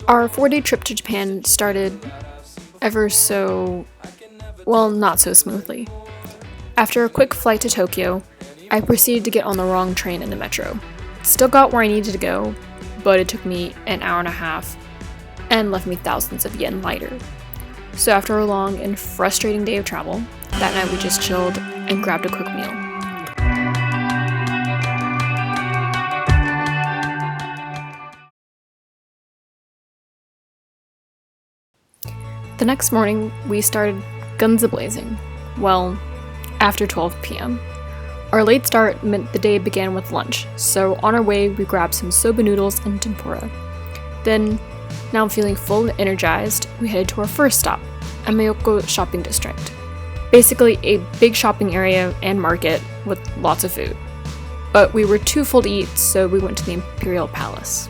Our 4-day trip to Japan started not so smoothly. After a quick flight to Tokyo, I proceeded to get on the wrong train in the metro. Still got where I needed to go, but it took me an hour and a half and left me thousands of yen lighter. So after a long and frustrating day of travel, that night we just chilled and grabbed a quick meal. The next morning, we started guns a-blazing. Well, after 12 p.m. Our late start meant the day began with lunch, so on our way we grabbed some soba noodles and tempura. Then, now feeling full and energized, we headed to our first stop, Amayoko Shopping District. Basically a big shopping area and market with lots of food. But we were too full to eat, so we went to the Imperial Palace.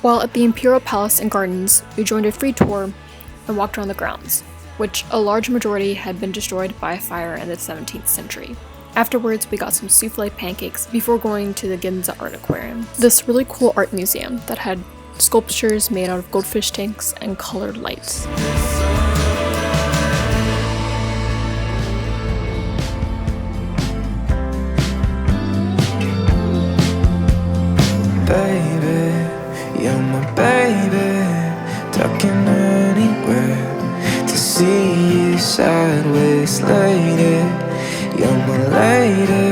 While at the Imperial Palace and Gardens, we joined a free tour and walked around the grounds, which a large majority had been destroyed by a fire in the 17th century. Afterwards, we got some souffle pancakes before going to the Ginza Art Aquarium, this really cool art museum that had sculptures made out of goldfish tanks and colored lights. You're my baby, talking anywhere to see you sideways, lady. You're my lady,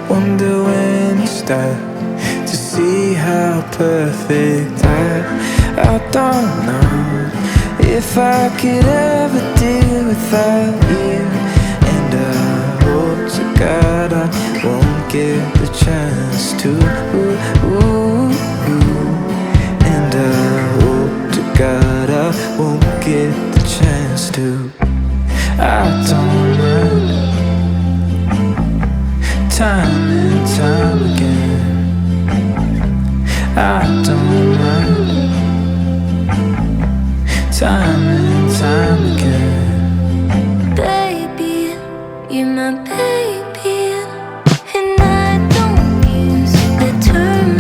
wonder when you start to see how perfect I don't know if I could ever do without you. And I hope to God I won't get the chance to. And I hope to God I won't get the chance to. I don't mind, time and time again. I don't mind, time and time again. Baby, you're my baby, and I don't use the term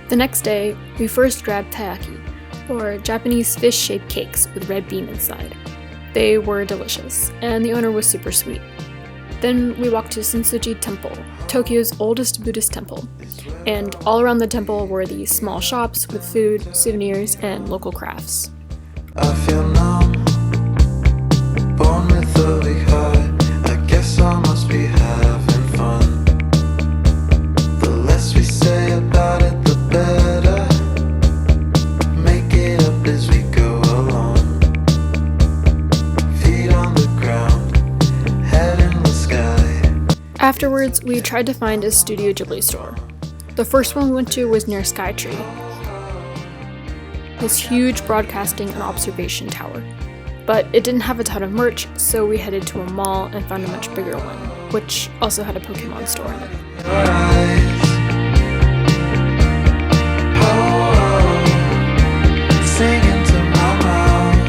The next day, we first grabbed taiyaki, or Japanese fish-shaped cakes with red bean inside. They were delicious, and the owner was super sweet. Then we walked to Sensoji Temple, Tokyo's oldest Buddhist temple, and all around the temple were these small shops with food, souvenirs, and local crafts. I feel numb, born with a weak heart. I guess I must be having fun. The less we say about it, the better. Make it up as we go along. Feet on Afterwards, we tried to find a Studio Ghibli store. The first one we went to was near Skytree, this huge broadcasting and observation tower. But it didn't have a ton of merch, so we headed to a mall and found a much bigger one, which also had a Pokemon store in it. Your eyes. Oh, singing to my mouth.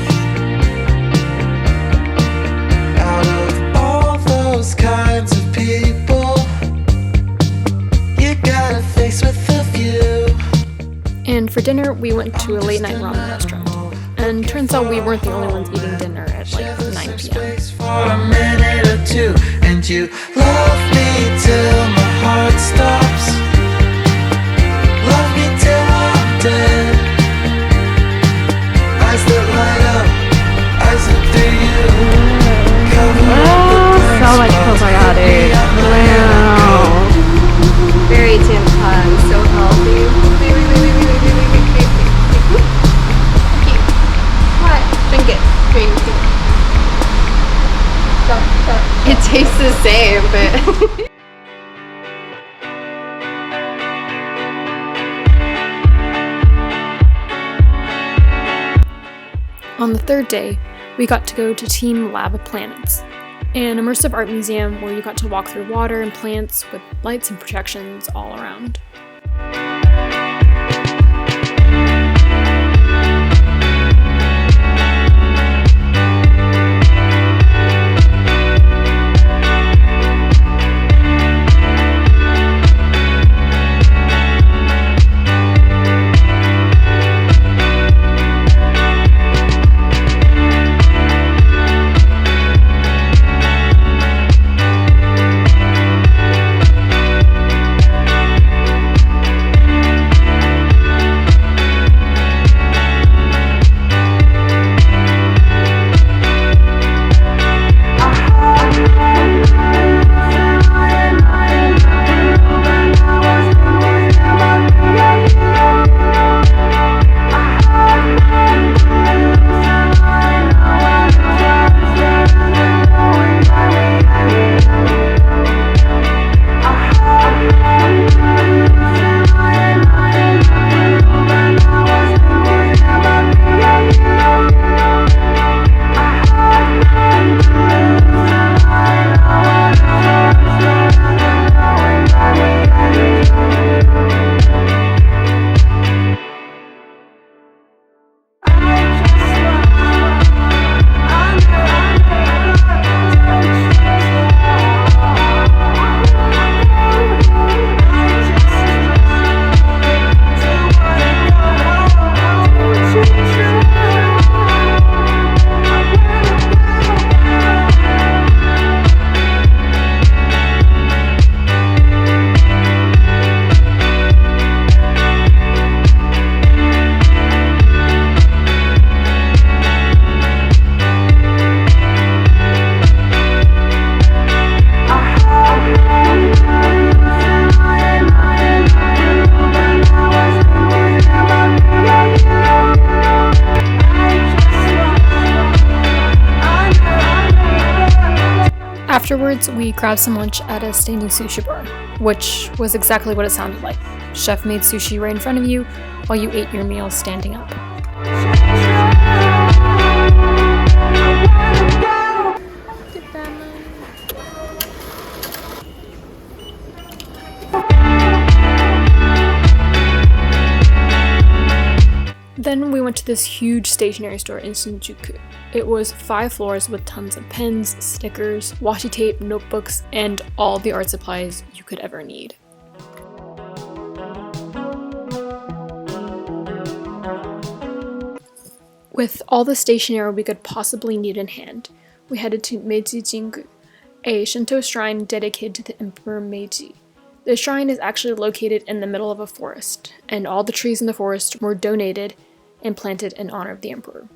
Out of all those kinds of people, you got a face with a view. And for dinner, we went to a late night ramen restaurant. And turns out we weren't the only ones eating dinner at like 9 p.m. Space for a minute or two, and you love me till my heart stops. Love me till I'm dead. Eyes that light up, eyes that through you. Cover up the burn so much spots, probiotic. put me on the Wow. Very tampon, so healthy. Wait. Okay. What? Drink it. Drink it. It tastes the same, but. On the third day, we got to go to Team Lab of Planets, an immersive art museum where you got to walk through water and plants with lights and projections all around. Afterwards, we grabbed some lunch at a standing sushi bar, which was exactly what it sounded like. Chef made sushi right in front of you while you ate your meal standing up. Then we went to this huge stationery store in Shinjuku. It was 5 floors with tons of pens, stickers, washi tape, notebooks, and all the art supplies you could ever need. With all the stationery we could possibly need in hand, we headed to Meiji Jingu, a Shinto shrine dedicated to the Emperor Meiji. The shrine is actually located in the middle of a forest, and all the trees in the forest were donated and planted in honor of the emperor.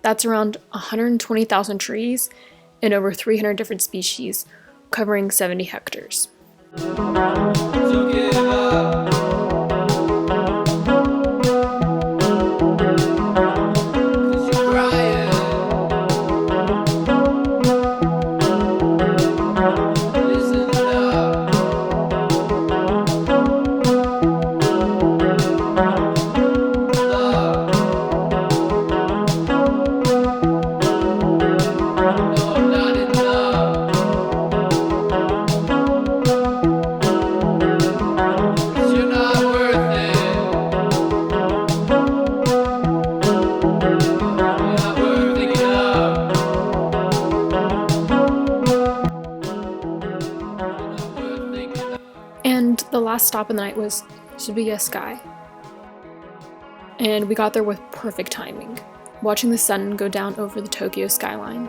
That's around 120,000 trees and over 300 different species, covering 70 hectares. So give up. 'Cause you're crying. Isn't enough. And the last stop in the night was Shibuya Sky. And we got there with perfect timing, watching the sun go down over the Tokyo skyline.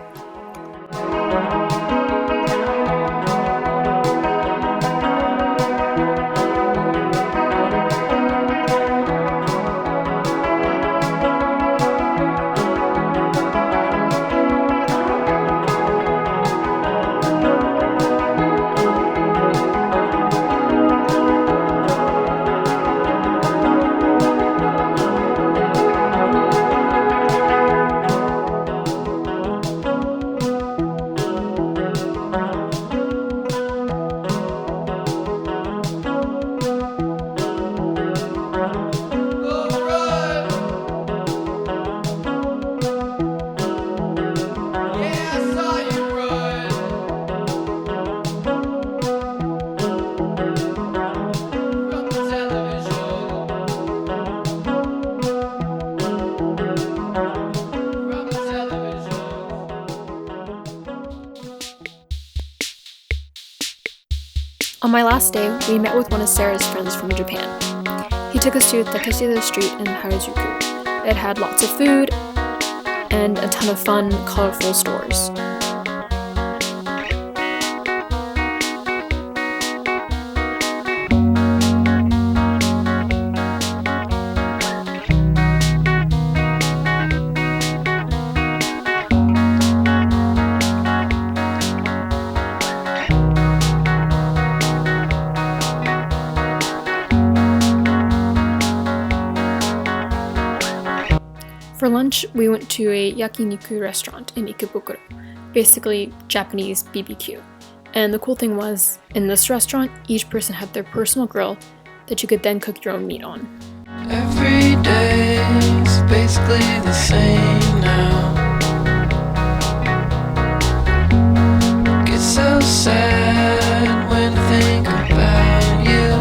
On my last day, we met with one of Sarah's friends from Japan. He took us to Takeshita Street in Harajuku. It had lots of food and a ton of fun, colorful stores. For lunch, we went to a yakiniku restaurant in Ikebukuro, basically Japanese BBQ. And the cool thing was, in this restaurant, each person had their personal grill that you could then cook your own meat on. Every day's basically the same now. Get so sad when I think about you.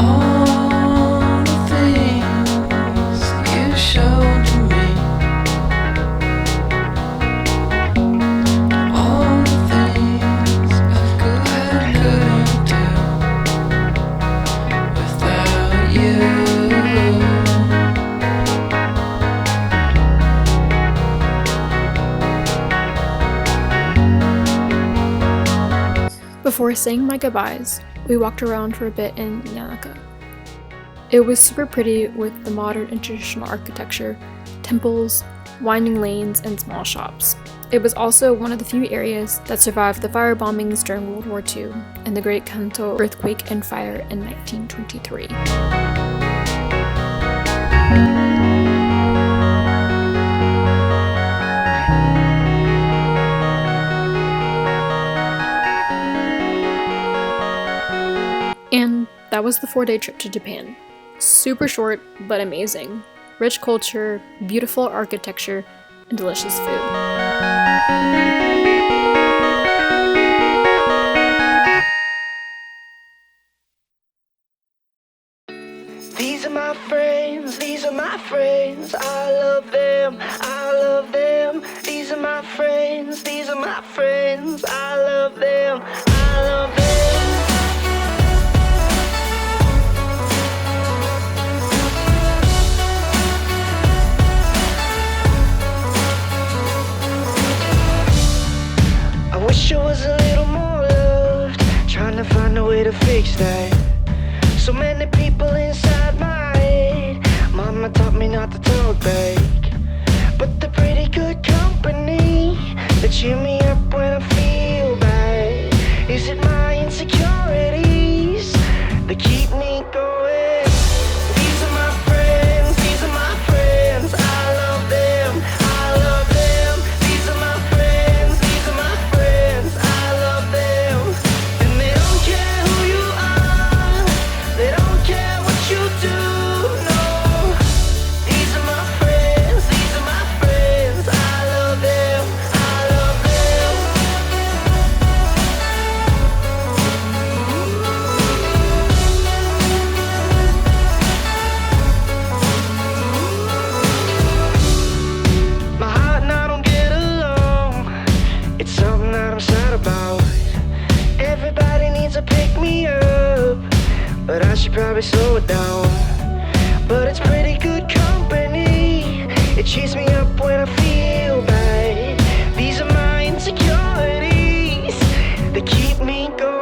All the things you showed to me. All the things I couldn't do without you. Before saying my goodbyes, we walked around for a bit in Yanaka. It was super pretty with the modern and traditional architecture, temples, winding lanes, and small shops. It was also one of the few areas that survived the fire bombings during World War II and the Great Kanto earthquake and fire in 1923. And that was the 4-day trip to Japan. Super short, but amazing. Rich culture, beautiful architecture, and delicious food. These are my friends, these are my friends. I love them, I love them. These are my friends, these are my friends. I love them, I love them. I wish I was a little more loved, trying to find a way to fix that. So many people inside my head. Mama taught me not to talk back, but they're pretty good company. They cheer me up when I feel bad. Is it my insecurities that keep me going? These are my friends, these are my friends. I love them, I love them. These are my friends, these are my friends. I love them. And they don't care who you are, they don't care what you do, no. These are my friends, these are my friends. I love them, I love them. but I should probably slow it down. But it's pretty good company. It cheers me up when I feel bad. These are my insecurities that keep me going.